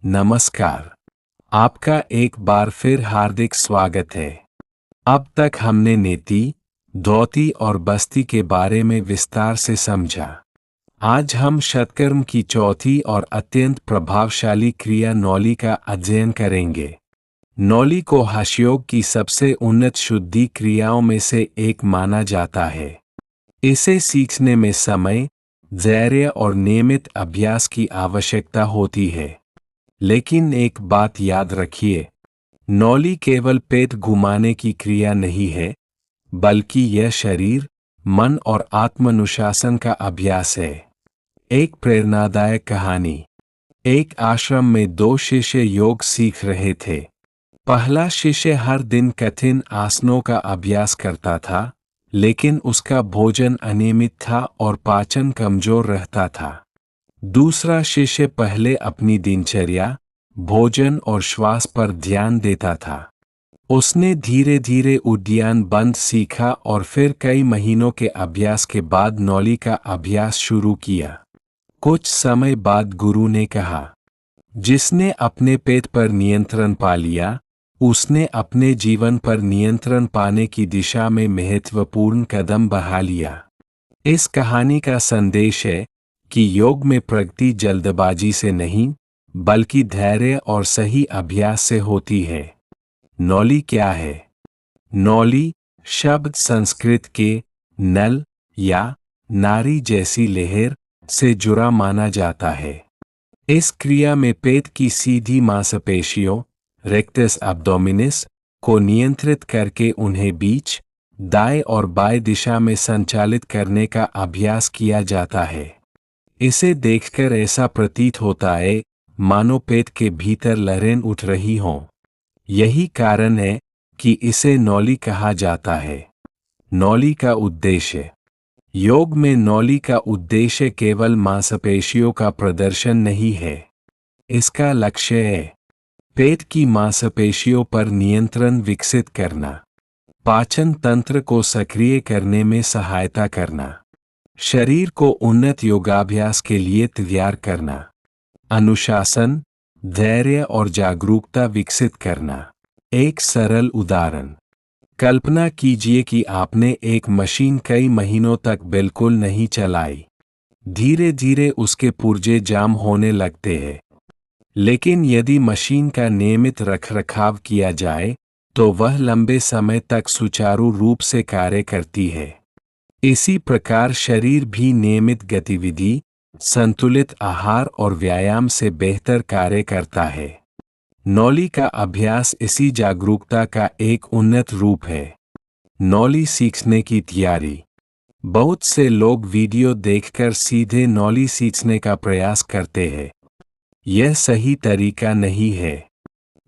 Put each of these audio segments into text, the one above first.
नमस्कार। आपका एक बार फिर हार्दिक स्वागत है। अब तक हमने नेति, धोती और बस्ती के बारे में विस्तार से समझा। आज हम षटकर्म की चौथी और अत्यंत प्रभावशाली क्रिया नौली का अध्ययन करेंगे। नौली को हठयोग की सबसे उन्नत शुद्धि क्रियाओं में से एक माना जाता है। इसे सीखने में समय, धैर्य और नियमित अभ्यास की आवश्यकता होती है। लेकिन एक बात याद रखिए, नौली केवल पेट घुमाने की क्रिया नहीं है, बल्कि यह शरीर, मन और आत्मानुशासन का अभ्यास है। एक प्रेरणादायक कहानी। एक आश्रम में दो शिष्य योग सीख रहे थे। पहला शिष्य हर दिन कठिन आसनों का अभ्यास करता था, लेकिन उसका भोजन अनियमित था और पाचन कमजोर रहता था। दूसरा शिष्य पहले अपनी दिनचर्या, भोजन और श्वास पर ध्यान देता था। उसने धीरे धीरे उद्यान बंद सीखा और फिर कई महीनों के अभ्यास के बाद नौली का अभ्यास शुरू किया। कुछ समय बाद गुरु ने कहा, जिसने अपने पेट पर नियंत्रण पा लिया, उसने अपने जीवन पर नियंत्रण पाने की दिशा में महत्वपूर्ण कदम बढ़ा लिया। इस कहानी का संदेश है कि योग में प्रगति जल्दबाजी से नहीं, बल्कि धैर्य और सही अभ्यास से होती है। नौली क्या है? नौली शब्द संस्कृत के नल या नारी जैसी लहर से जुड़ा माना जाता है। इस क्रिया में पेट की सीधी मांसपेशियों, रेक्टस एब्डोमिनिस, को नियंत्रित करके उन्हें बीच, दाएं और बाएं दिशा में संचालित करने का अभ्यास किया जाता है। इसे देखकर ऐसा प्रतीत होता है मानो पेट के भीतर लहरें उठ रही हों। यही कारण है कि इसे नौली कहा जाता है। नौली का उद्देश्य। योग में नौली का उद्देश्य केवल मांसपेशियों का प्रदर्शन नहीं है। इसका लक्ष्य है पेट की मांसपेशियों पर नियंत्रण विकसित करना, पाचन तंत्र को सक्रिय करने में सहायता करना, शरीर को उन्नत योगाभ्यास के लिए तैयार करना, अनुशासन, धैर्य और जागरूकता विकसित करना। एक सरल उदाहरण। कल्पना कीजिए कि आपने एक मशीन कई महीनों तक बिल्कुल नहीं चलाई। धीरे धीरे उसके पुर्जे जाम होने लगते हैं। लेकिन यदि मशीन का नियमित रखरखाव किया जाए, तो वह लंबे समय तक सुचारू रूप से कार्य करती है। इसी प्रकार शरीर भी नियमित गतिविधि, संतुलित आहार और व्यायाम से बेहतर कार्य करता है। नौली का अभ्यास इसी जागरूकता का एक उन्नत रूप है। नौली सीखने की तैयारी। बहुत से लोग वीडियो देखकर सीधे नौली सीखने का प्रयास करते हैं। यह सही तरीका नहीं है।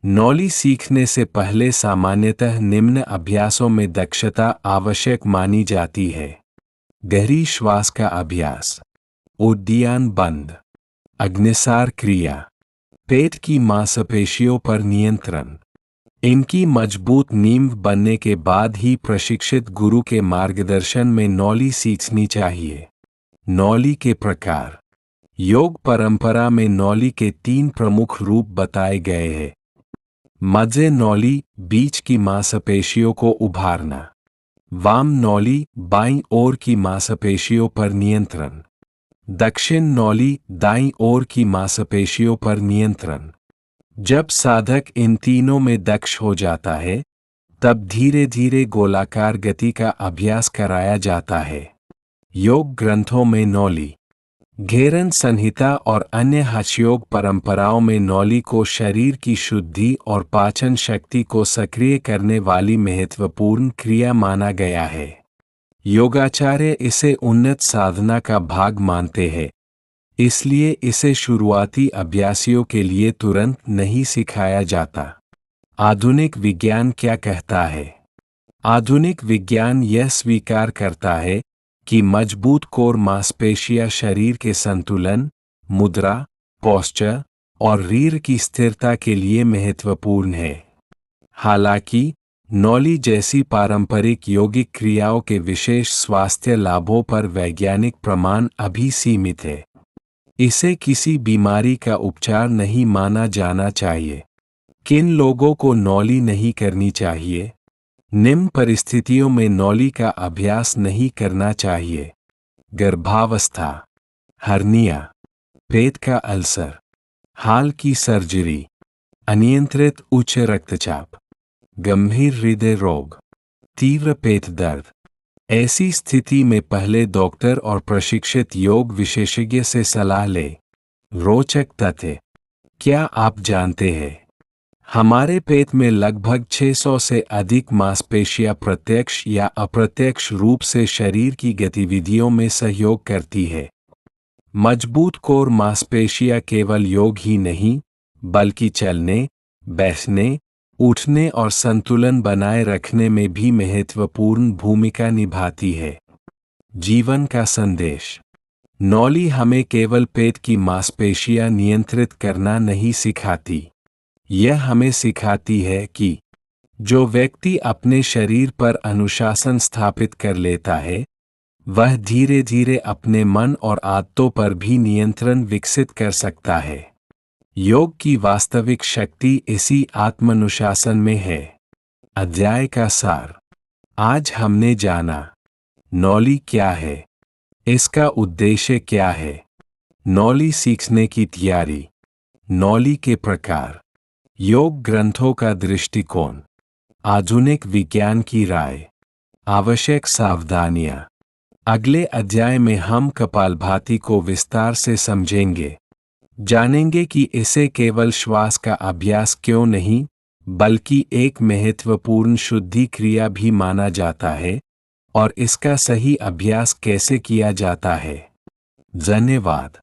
नौली सीखने से पहले सामान्यतः निम्न अभ्यासों में दक्षता आवश्यक मानी जाती है। गहरी श्वास का अभ्यास, उद्यान बंद, अग्निसार क्रिया, पेट की मांसपेशियों पर नियंत्रण। इनकी मजबूत नींव बनने के बाद ही प्रशिक्षित गुरु के मार्गदर्शन में नौली सीखनी चाहिए। नौली के प्रकार। योग परंपरा में नौली के 3 प्रमुख रूप बताए गए हैं। मध्य नौली, बीच की मांसपेशियों को उभारना। वाम नौली, बाईं ओर की मांसपेशियों पर नियंत्रण। दक्षिण नौली, दाईं ओर की मांसपेशियों पर नियंत्रण। जब साधक इन तीनों में दक्ष हो जाता है, तब धीरे धीरे गोलाकार गति का अभ्यास कराया जाता है। योग ग्रंथों में नौली। घेरन संहिता और अन्य हठयोग परंपराओं में नौली को शरीर की शुद्धि और पाचन शक्ति को सक्रिय करने वाली महत्वपूर्ण क्रिया माना गया है। योगाचार्य इसे उन्नत साधना का भाग मानते हैं, इसलिए इसे शुरुआती अभ्यासियों के लिए तुरंत नहीं सिखाया जाता। आधुनिक विज्ञान क्या कहता है? आधुनिक विज्ञान यह स्वीकार करता है कि मजबूत कोर मांसपेशियां शरीर के संतुलन, मुद्रा, पोस्चर और रीढ़ की स्थिरता के लिए महत्वपूर्ण है। हालांकि नौली जैसी पारंपरिक यौगिक क्रियाओं के विशेष स्वास्थ्य लाभों पर वैज्ञानिक प्रमाण अभी सीमित है। इसे किसी बीमारी का उपचार नहीं माना जाना चाहिए। किन लोगों को नौली नहीं करनी चाहिए? निम्न परिस्थितियों में नौली का अभ्यास नहीं करना चाहिए: गर्भावस्था, हर्निया, पेट का अल्सर, हाल की सर्जरी, अनियंत्रित उच्च रक्तचाप, गंभीर हृदय रोग, तीव्र पेट दर्द। ऐसी स्थिति में पहले डॉक्टर और प्रशिक्षित योग विशेषज्ञ से सलाह लें। रोचक तथ्य: क्या आप जानते हैं, हमारे पेट में लगभग 600 से अधिक मांसपेशियां प्रत्यक्ष या अप्रत्यक्ष रूप से शरीर की गतिविधियों में सहयोग करती है। मजबूत कोर मांसपेशियां केवल योग ही नहीं, बल्कि चलने, बैठने, उठने और संतुलन बनाए रखने में भी महत्वपूर्ण भूमिका निभाती है। जीवन का संदेश: नौली हमें केवल पेट की मांसपेशियां नियंत्रित करना नहीं सिखाती, यह हमें सिखाती है कि जो व्यक्ति अपने शरीर पर अनुशासन स्थापित कर लेता है, वह धीरे धीरे अपने मन और आदतों पर भी नियंत्रण विकसित कर सकता है। योग की वास्तविक शक्ति इसी आत्मानुशासन में है। अध्याय का सार: आज हमने जाना, नौली क्या है, इसका उद्देश्य क्या है, नौली सीखने की तैयारी, नौली के प्रकार, योग ग्रंथों का दृष्टिकोण, आधुनिक विज्ञान की राय, आवश्यक सावधानियां। अगले अध्याय में हम कपालभाति को विस्तार से समझेंगे, जानेंगे कि इसे केवल श्वास का अभ्यास क्यों नहीं, बल्कि एक महत्वपूर्ण शुद्धि क्रिया भी माना जाता है, और इसका सही अभ्यास कैसे किया जाता है। धन्यवाद।